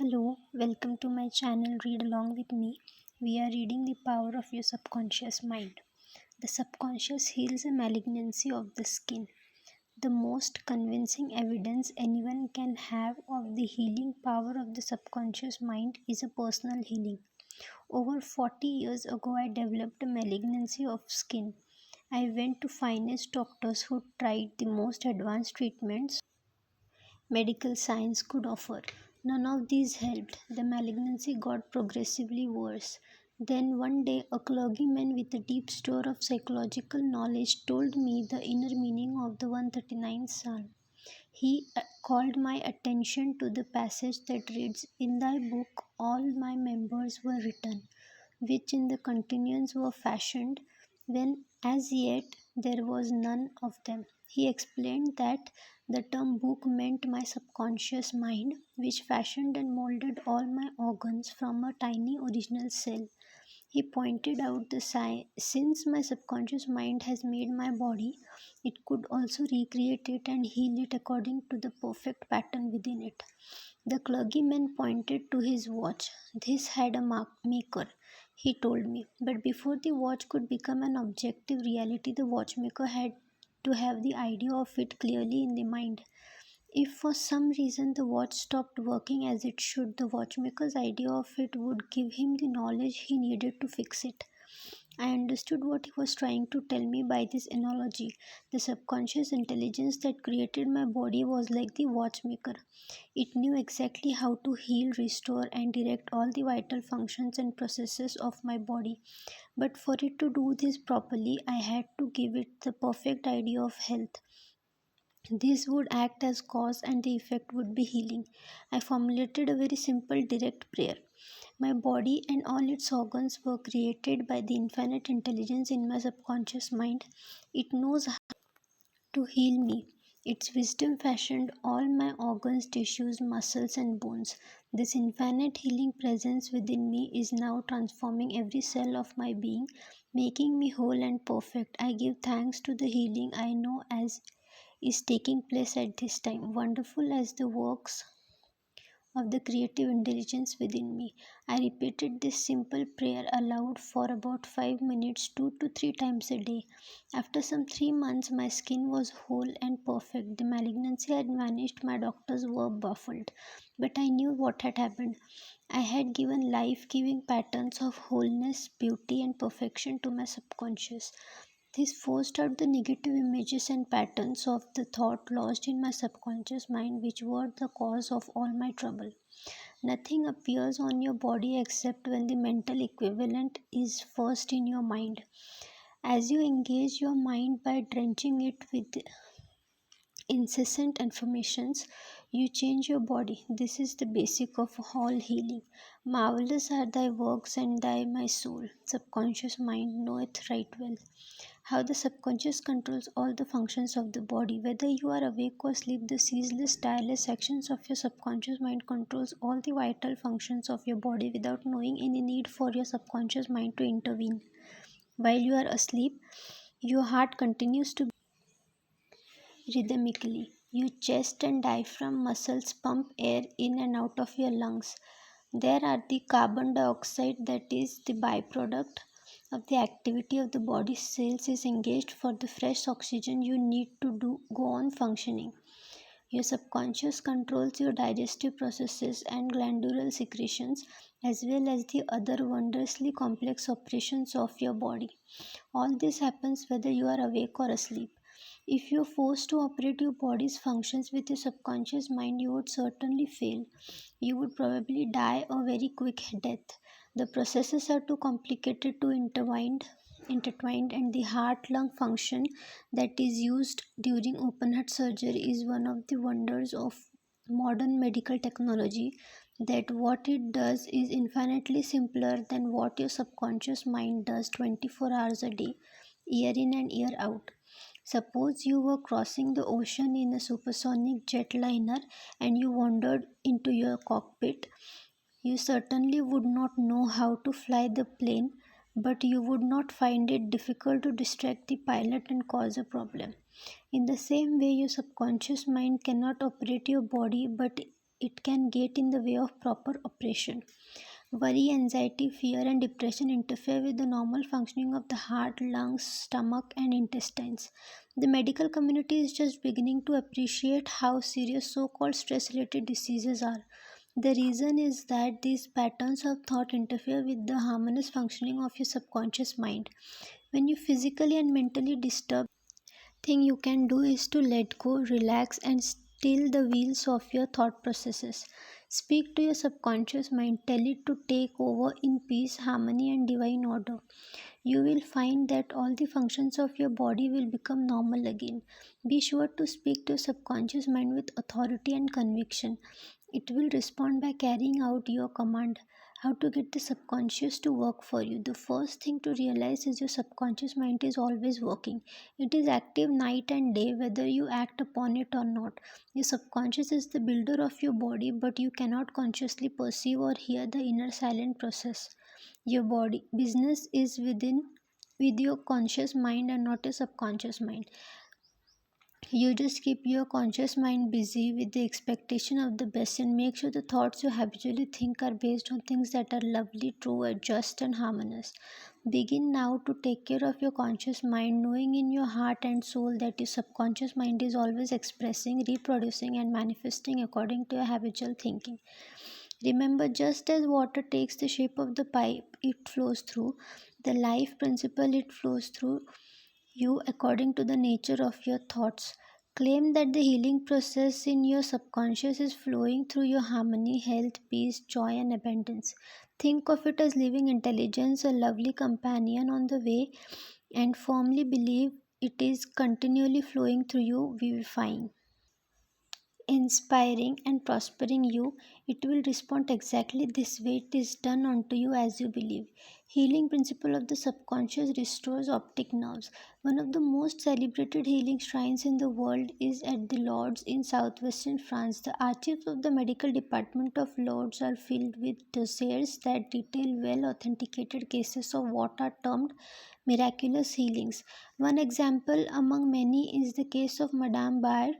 Hello, welcome to my channel Read Along with Me. We are reading The Power of Your Subconscious Mind. The subconscious heals a malignancy of the skin. The most convincing evidence anyone can have of the healing power of the subconscious mind is a personal healing. Over 40 years ago, I developed a malignancy of skin. I went to finest doctors who tried the most advanced treatments medical science could offer. None of these helped. The malignancy got progressively worse. Then one day, a clergyman with a deep store of psychological knowledge told me the inner meaning of the 139th Psalm. He called my attention to the passage that reads, "In thy book all my members were written, which in the continuance were fashioned, when as yet there was none of them." He explained that the term book meant my subconscious mind, which fashioned and molded all my organs from a tiny original cell. He pointed out the since my subconscious mind has made my body, it could also recreate it and heal it according to the perfect pattern within it. The clergyman pointed to his watch. This had a maker, he told me. But before the watch could become an objective reality, the watchmaker had to have the idea of it clearly in the mind. If for some reason the watch stopped working as it should, the watchmaker's idea of it would give him the knowledge he needed to fix it. I understood what he was trying to tell me by this analogy. The subconscious intelligence that created my body was like the watchmaker. It knew exactly how to heal, restore, and direct all the vital functions and processes of my body. But for it to do this properly, I had to give it the perfect idea of health. This would act as cause and the effect would be healing. I formulated a very simple direct prayer. My body and all its organs were created by the infinite intelligence in my subconscious mind. It knows how to heal me. Its wisdom fashioned all my organs, tissues, muscles, and bones. This infinite healing presence within me is now transforming every cell of my being, making me whole and perfect. I give thanks to the healing I know as is taking place at this time. Wonderful as the works of the creative intelligence within me. I repeated this simple prayer aloud for about 5 minutes, 2 to 3 times a day. After some 3 months, my skin was whole and perfect. The malignancy had vanished. My doctors were baffled. But I knew what had happened. I had given life giving patterns of wholeness, beauty, and perfection to my subconscious. This forced out the negative images and patterns of the thought lodged in my subconscious mind, which were the cause of all my trouble. Nothing appears on your body except when the mental equivalent is first in your mind. As you engage your mind by drenching it with incessant informations, you change your body. This is the basic of all healing. Marvelous are thy works, and thy my soul, subconscious mind, knoweth right well. How the subconscious controls all the functions of the body. Whether you are awake or asleep, the ceaseless, tireless actions of your subconscious mind controls all the vital functions of your body without knowing any need for your subconscious mind to intervene. While you are asleep, your heart continues to beat rhythmically. Your chest and diaphragm muscles pump air in and out of your lungs. There are the carbon dioxide that is the byproduct of the activity of the body cells is engaged for the fresh oxygen you need to go on functioning. Your subconscious controls your digestive processes and glandular secretions as well as the other wondrously complex operations of your body. All this happens whether you are awake or asleep. If you are forced to operate your body's functions with your subconscious mind, you would certainly fail. You would probably die a very quick death. The processes are too complicated to intertwined, and the heart lung function that is used during open heart surgery is one of the wonders of modern medical technology, that what it does is infinitely simpler than what your subconscious mind does 24 hours a day, year in and year out. Suppose you were crossing the ocean in a supersonic jetliner and you wandered into your cockpit. You certainly would not know how to fly the plane, but you would not find it difficult to distract the pilot and cause a problem. In the same way, your subconscious mind cannot operate your body, but it can get in the way of proper operation. Worry, anxiety, fear, and depression interfere with the normal functioning of the heart, lungs, stomach, and intestines. The medical community is just beginning to appreciate how serious so called stress related diseases are. The reason is that these patterns of thought interfere with the harmonious functioning of your subconscious mind. When you physically and mentally disturb, thing you can do is to let go, relax, and still the wheels of your thought processes. Speak to your subconscious mind, tell it to take over in peace, harmony, and divine order. You will find that all the functions of your body will become normal again. Be sure to speak to your subconscious mind with authority and conviction. It will respond by carrying out your command. How to get the subconscious to work for you? The first thing to realize is your subconscious mind is always working. It is active night and day, whether you act upon it or not. Your subconscious is the builder of your body, but you cannot consciously perceive or hear the inner silent process. Your body business is with your conscious mind and not your subconscious mind. You just keep your conscious mind busy with the expectation of the best and make sure the thoughts you habitually think are based on things that are lovely, true, and just and harmonious. Begin now to take care of your conscious mind, knowing in your heart and soul that your subconscious mind is always expressing, reproducing, and manifesting according to your habitual thinking. Remember, just as water takes the shape of the pipe it flows through, the life principle it flows through you according to the nature of your thoughts. Claim that the healing process in your subconscious is flowing through your harmony, health, peace, joy, and abundance. Think of it as living intelligence, a lovely companion on the way, and firmly believe it is continually flowing through you, vivifying, inspiring, and prospering you. It will respond exactly this way. It is done unto you as you believe. Healing principle of the subconscious restores optic nerves. One of the most celebrated healing shrines in the world is at the Lourdes in southwestern France. The archives of the medical department of Lourdes are filled with dossiers that detail well authenticated cases of what are termed miraculous healings. One example among many is the case of Madame Bayer,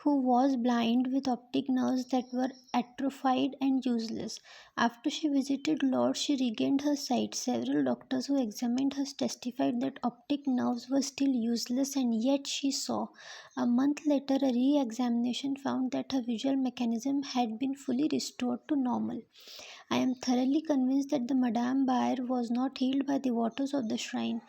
who was blind with optic nerves that were atrophied and useless. After she visited Lourdes, she regained her sight. Several doctors who examined her testified that optic nerves were still useless and yet she saw. A month later, a re examination found that her visual mechanism had been fully restored to normal. I am thoroughly convinced that the Madame Bayer was not healed by the waters of the shrine.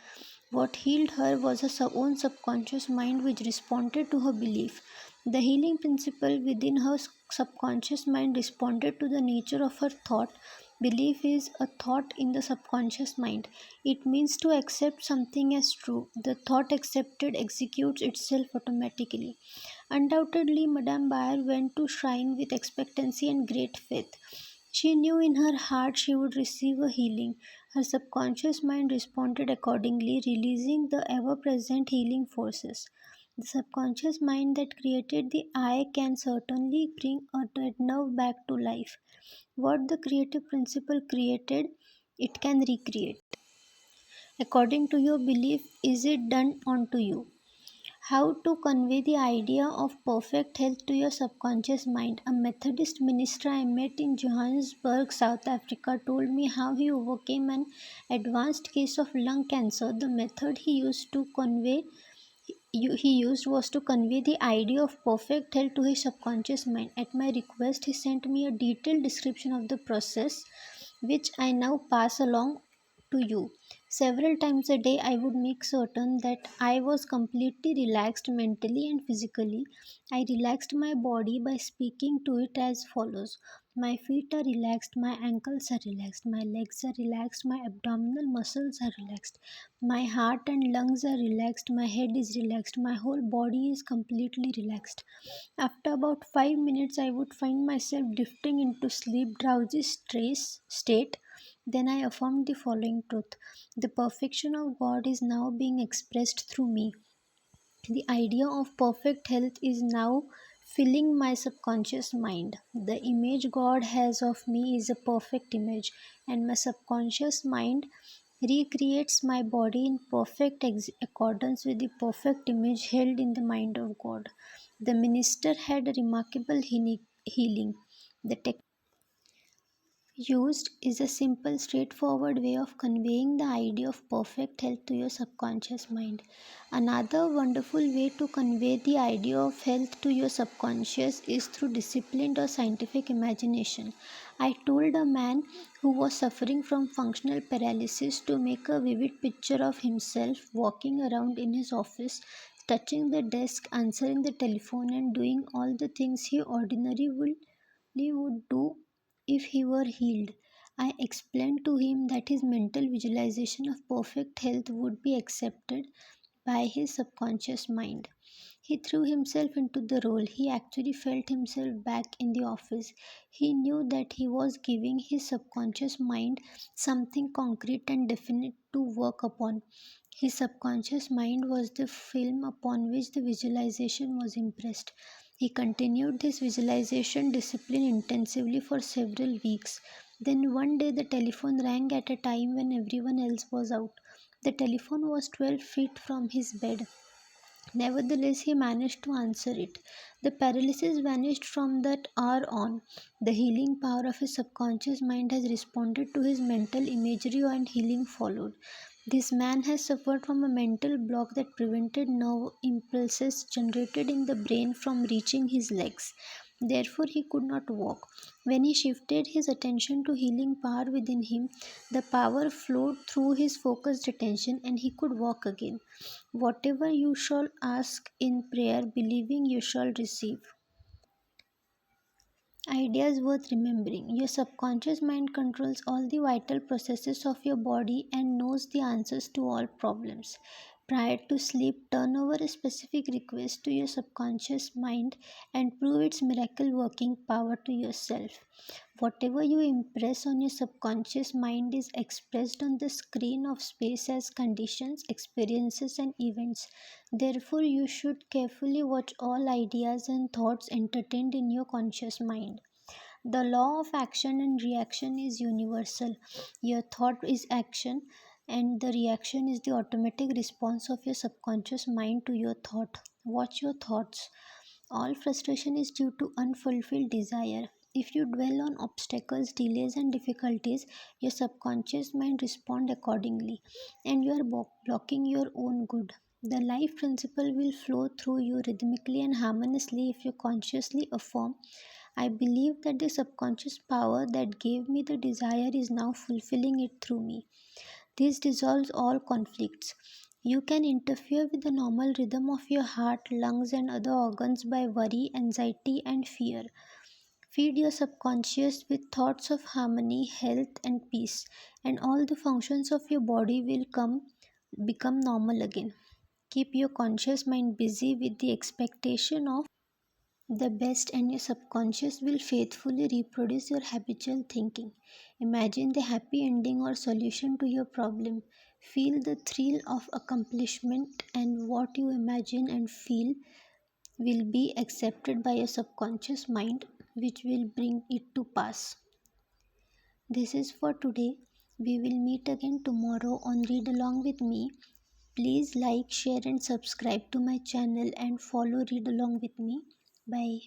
What healed her was her own subconscious mind, which responded to her belief. The healing principle within her subconscious mind responded to the nature of her thought. Belief is a thought in the subconscious mind. It means to accept something as true. The thought accepted executes itself automatically. Undoubtedly, Madame Bayer went to shrine with expectancy and great faith. She knew in her heart she would receive a healing. Her subconscious mind responded accordingly, releasing the ever present healing forces. The subconscious mind that created the eye can certainly bring a dead nerve back to life. What the creative principle created, it can recreate. According to your belief, is it done unto you? How to convey the idea of perfect health to your subconscious mind. A Methodist minister I met in Johannesburg, South Africa, told me how he overcame an advanced case of lung cancer. The method he used was to convey the idea of perfect health to his subconscious mind. At my request, he sent me a detailed description of the process, which I now pass along to you. Several times a day, I would make certain that I was completely relaxed mentally and physically. I relaxed my body by speaking to it as follows: my feet are relaxed, my ankles are relaxed, my legs are relaxed, my abdominal muscles are relaxed, my heart and lungs are relaxed, my head is relaxed, my whole body is completely relaxed. After about 5 minutes, I would find myself drifting into sleep, drowsy state. Then I affirmed the following truth: the perfection of God is now being expressed through me. The idea of perfect health is now filling my subconscious mind. The image God has of me is a perfect image, and my subconscious mind recreates my body in perfect accordance with the perfect image held in the mind of God. The minister had a remarkable healing. The technique used is a simple, straightforward way of conveying the idea of perfect health to your subconscious mind. Another wonderful way to convey the idea of health to your subconscious is through disciplined or scientific imagination. I told a man who was suffering from functional paralysis to make a vivid picture of himself walking around in his office, touching the desk, answering the telephone, and doing all the things he ordinarily would do if he were healed. I explained to him that his mental visualization of perfect health would be accepted by his subconscious mind. He threw himself into the role. He actually felt himself back in the office. He knew that he was giving his subconscious mind something concrete and definite to work upon. His subconscious mind was the film upon which the visualization was impressed. He continued this visualization discipline intensively for several weeks. Then one day the telephone rang at a time when everyone else was out. The telephone was 12 feet from his bed. Nevertheless, he managed to answer it. The paralysis vanished from that hour on. The healing power of his subconscious mind has responded to his mental imagery and healing followed. This man has suffered from a mental block that prevented nerve impulses generated in the brain from reaching his legs. Therefore, he could not walk. When he shifted his attention to healing power within him, the power flowed through his focused attention and he could walk again. Whatever you shall ask in prayer, believing you shall receive. Ideas worth remembering. Your subconscious mind controls all the vital processes of your body and knows the answers to all problems. Prior to sleep, turn over a specific request to your subconscious mind and prove its miracle working power to yourself. Whatever you impress on your subconscious mind is expressed on the screen of space as conditions, experiences, and events. Therefore, you should carefully watch all ideas and thoughts entertained in your conscious mind. The law of action and reaction is universal. Your thought is action, and the reaction is the automatic response of your subconscious mind to your thought. Watch your thoughts. All frustration is due to unfulfilled desire. If you dwell on obstacles, delays, and difficulties, your subconscious mind responds accordingly, and you are blocking your own good. The life principle will flow through you rhythmically and harmoniously if you consciously affirm, I believe that the subconscious power that gave me the desire is now fulfilling it through me. This dissolves all conflicts. You can interfere with the normal rhythm of your heart, lungs, and other organs by worry, anxiety, and fear. Feed your subconscious with thoughts of harmony, health, and peace, and all the functions of your body will become normal again. Keep your conscious mind busy with the expectation of the best, and your subconscious will faithfully reproduce your habitual thinking. Imagine the happy ending or solution to your problem. Feel the thrill of accomplishment, and what you imagine and feel will be accepted by your subconscious mind, which will bring it to pass. This is for today. We will meet again tomorrow on Read Along with Me. Please like, share, and subscribe to my channel and follow Read Along with Me. Bye.